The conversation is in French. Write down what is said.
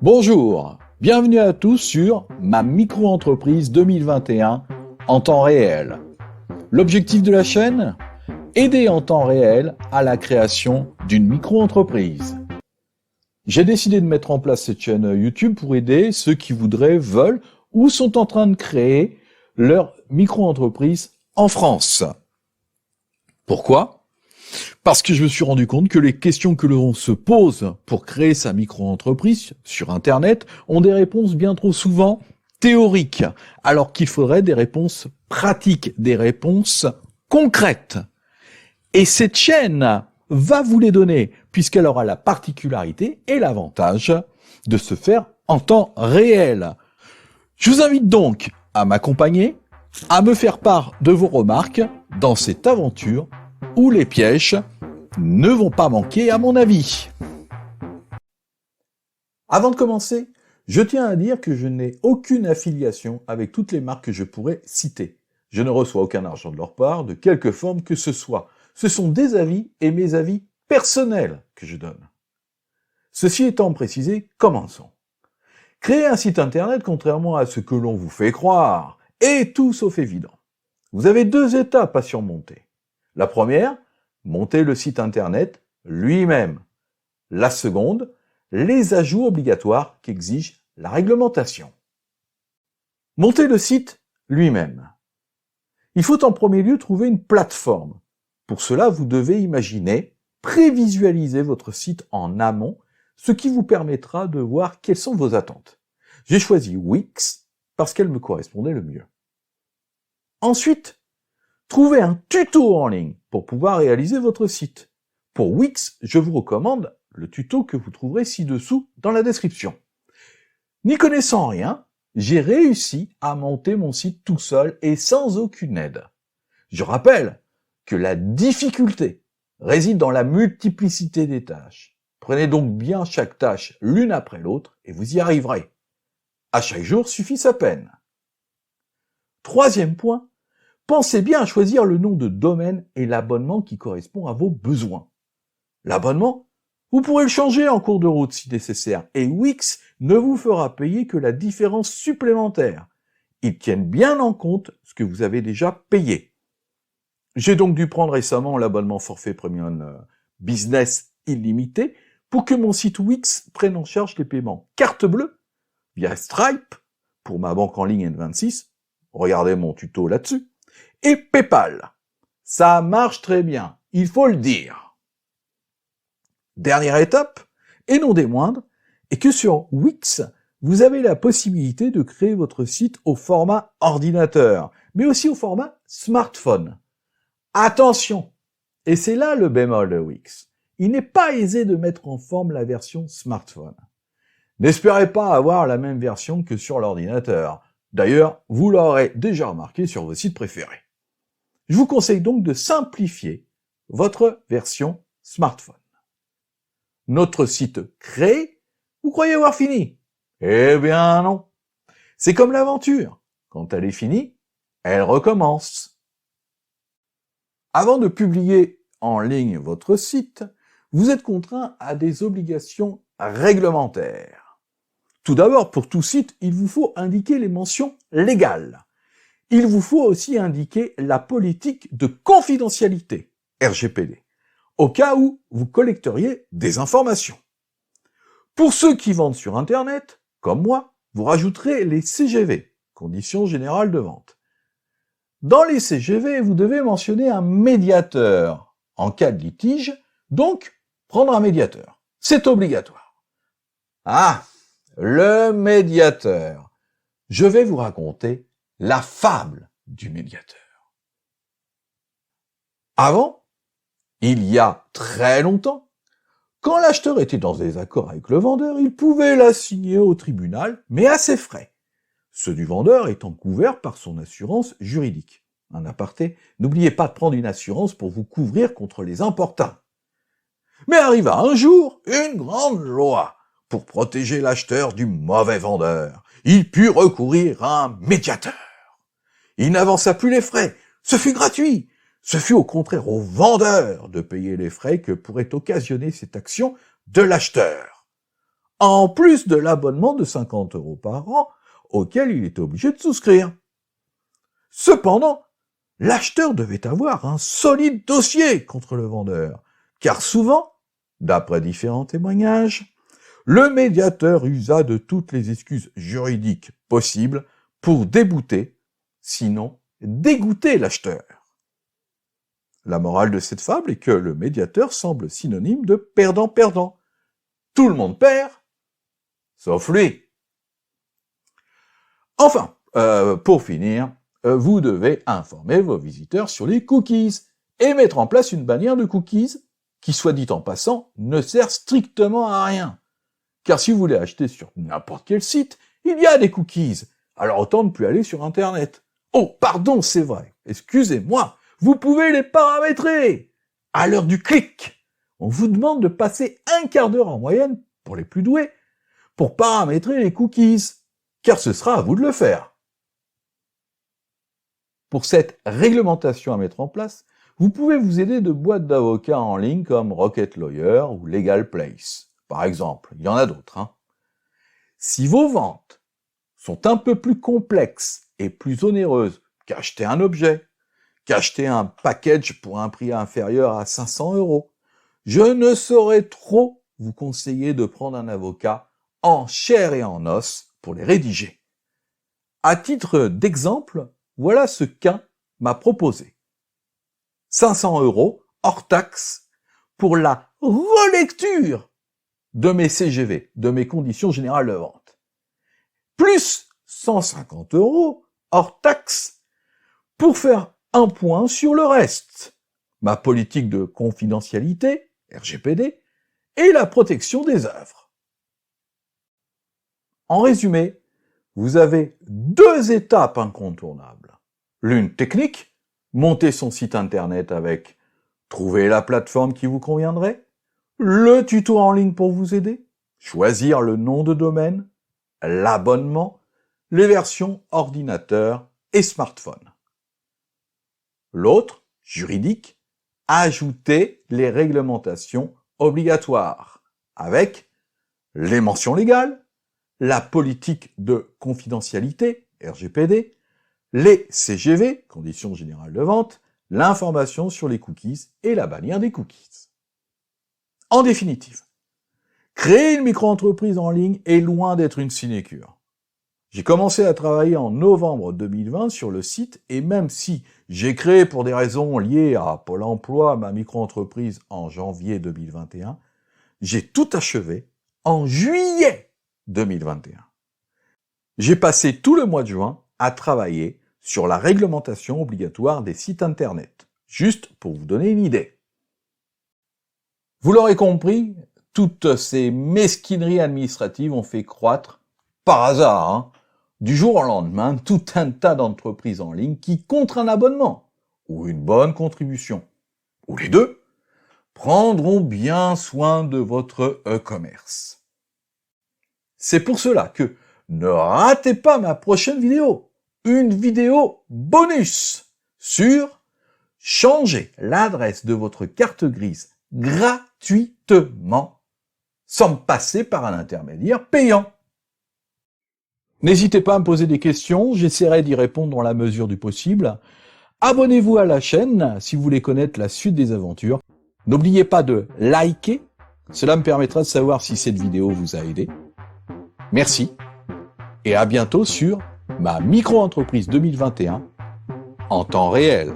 Bonjour, bienvenue à tous sur ma micro-entreprise 2021 en temps réel. L'objectif de la chaîne ? Aider en temps réel à la création d'une micro-entreprise. J'ai décidé de mettre en place cette chaîne YouTube pour aider ceux qui voudraient, veulent ou sont en train de créer leur micro-entreprise en France. Pourquoi ? Parce que je me suis rendu compte que les questions que l'on se pose pour créer sa micro-entreprise sur Internet ont des réponses bien trop souvent théoriques, alors qu'il faudrait des réponses pratiques, des réponses concrètes. Et cette chaîne va vous les donner, puisqu'elle aura la particularité et l'avantage de se faire en temps réel. Je vous invite donc à m'accompagner, à me faire part de vos remarques dans cette aventure où les pièges ne vont pas manquer à mon avis. Avant de commencer, je tiens à dire que je n'ai aucune affiliation avec toutes les marques que je pourrais citer. Je ne reçois aucun argent de leur part, de quelque forme que ce soit. Ce sont des avis et mes avis personnels que je donne. Ceci étant précisé, commençons. Créer un site internet, contrairement à ce que l'on vous fait croire, est tout sauf évident. Vous avez deux étapes à surmonter. La première, monter le site internet lui-même. La seconde, les ajouts obligatoires qu'exige la réglementation. Monter le site lui-même. Il faut en premier lieu trouver une plateforme. Pour cela, vous devez imaginer, prévisualiser votre site en amont, ce qui vous permettra de voir quelles sont vos attentes. J'ai choisi Wix parce qu'elle me correspondait le mieux. Ensuite, trouvez un tuto en ligne pour pouvoir réaliser votre site. Pour Wix, je vous recommande le tuto que vous trouverez ci-dessous dans la description. N'y connaissant rien, j'ai réussi à monter mon site tout seul et sans aucune aide. Je rappelle que la difficulté réside dans la multiplicité des tâches. Prenez donc bien chaque tâche l'une après l'autre et vous y arriverez. À chaque jour suffit sa peine. Troisième point, pensez bien à choisir le nom de domaine et l'abonnement qui correspond à vos besoins. L'abonnement, vous pourrez le changer en cours de route si nécessaire, et Wix ne vous fera payer que la différence supplémentaire. Ils tiennent bien en compte ce que vous avez déjà payé. J'ai donc dû prendre récemment l'abonnement forfait Premium Business illimité pour que mon site Wix prenne en charge les paiements carte bleue via Stripe pour ma banque en ligne N26. Regardez mon tuto là-dessus. Et PayPal. Ça marche très bien, il faut le dire. Dernière étape, et non des moindres, est que sur Wix, vous avez la possibilité de créer votre site au format ordinateur, mais aussi au format smartphone. Attention, et c'est là le bémol de Wix, il n'est pas aisé de mettre en forme la version smartphone. N'espérez pas avoir la même version que sur l'ordinateur. D'ailleurs, vous l'aurez déjà remarqué sur vos sites préférés. Je vous conseille donc de simplifier votre version smartphone. Notre site créé, vous croyez avoir fini? Eh bien non. C'est comme l'aventure. Quand elle est finie, elle recommence. Avant de publier en ligne votre site, vous êtes contraint à des obligations réglementaires. Tout d'abord, pour tout site, il vous faut indiquer les mentions légales. Il vous faut aussi indiquer la politique de confidentialité, RGPD, au cas où vous collecteriez des informations. Pour ceux qui vendent sur Internet, comme moi, vous rajouterez les CGV, conditions générales de vente. Dans les CGV, vous devez mentionner un médiateur. En cas de litige, donc, prendre un médiateur. C'est obligatoire. Ah, le médiateur. Je vais vous raconter la fable du médiateur. Avant, il y a très longtemps, quand l'acheteur était dans des accords avec le vendeur, il pouvait l'assigner au tribunal, mais à ses frais, ceux du vendeur étant couverts par son assurance juridique. Un aparté, n'oubliez pas de prendre une assurance pour vous couvrir contre les importuns. Mais arriva un jour une grande loi pour protéger l'acheteur du mauvais vendeur. Il put recourir à un médiateur. Il n'avança plus les frais, ce fut gratuit. Ce fut au contraire au vendeur de payer les frais que pourrait occasionner cette action de l'acheteur. en plus de l'abonnement de 50 € par an auquel il était obligé de souscrire. Cependant, l'acheteur devait avoir un solide dossier contre le vendeur, car souvent, d'après différents témoignages, le médiateur usa de toutes les excuses juridiques possibles pour débouter, sinon dégoûter l'acheteur. La morale de cette fable est que le médiateur semble synonyme de perdant-perdant. Tout le monde perd, sauf lui. Enfin, pour finir, vous devez informer vos visiteurs sur les cookies et mettre en place une bannière de cookies qui, soit dit en passant, ne sert strictement à rien. Car si vous voulez acheter sur n'importe quel site, il y a des cookies. Alors autant ne plus aller sur Internet. Oh, pardon, c'est vrai. Excusez-moi. Vous pouvez les paramétrer. À l'heure du clic, on vous demande de passer un quart d'heure en moyenne, pour les plus doués, pour paramétrer les cookies. Car ce sera à vous de le faire. Pour cette réglementation à mettre en place, vous pouvez vous aider de boîtes d'avocats en ligne comme Rocket Lawyer ou Legal Place. Par exemple, il y en a d'autres. Si vos ventes sont un peu plus complexes et plus onéreuses qu'acheter un objet, qu'acheter un package pour un prix inférieur à 500 €, je ne saurais trop vous conseiller de prendre un avocat en chair et en os pour les rédiger. À titre d'exemple, voilà ce qu'un m'a proposé. 500 € hors taxe pour la relecture de mes CGV, de mes conditions générales de vente. Plus 150 € hors taxe pour faire un point sur le reste. Ma politique de confidentialité, RGPD, et la protection des œuvres. En résumé, vous avez deux étapes incontournables. L'une technique, monter son site internet avec trouver la plateforme qui vous conviendrait, le tuto en ligne pour vous aider, choisir le nom de domaine, l'abonnement, les versions ordinateur et smartphone. L'autre, juridique, ajouter les réglementations obligatoires avec les mentions légales, la politique de confidentialité, RGPD, les CGV, conditions générales de vente, l'information sur les cookies et la bannière des cookies. En définitive, créer une micro-entreprise en ligne est loin d'être une sinécure. J'ai commencé à travailler en novembre 2020 sur le site et même si j'ai créé pour des raisons liées à Pôle emploi ma micro-entreprise en janvier 2021, j'ai tout achevé en juillet 2021. J'ai passé tout le mois de juin à travailler sur la réglementation obligatoire des sites internet, juste pour vous donner une idée. Vous l'aurez compris, toutes ces mesquineries administratives ont fait croître, par hasard, du jour au lendemain, tout un tas d'entreprises en ligne qui, contre un abonnement ou une bonne contribution, ou les deux, prendront bien soin de votre e-commerce. C'est pour cela que ne ratez pas ma prochaine vidéo, une vidéo bonus sur changer l'adresse de votre carte grise gratuitement sans passer par un intermédiaire payant. N'hésitez pas à me poser des questions, j'essaierai d'y répondre dans la mesure du possible. Abonnez-vous à la chaîne si vous voulez connaître la suite des aventures. N'oubliez pas de liker, cela me permettra de savoir si cette vidéo vous a aidé. Merci et à bientôt sur ma micro-entreprise 2021 en temps réel.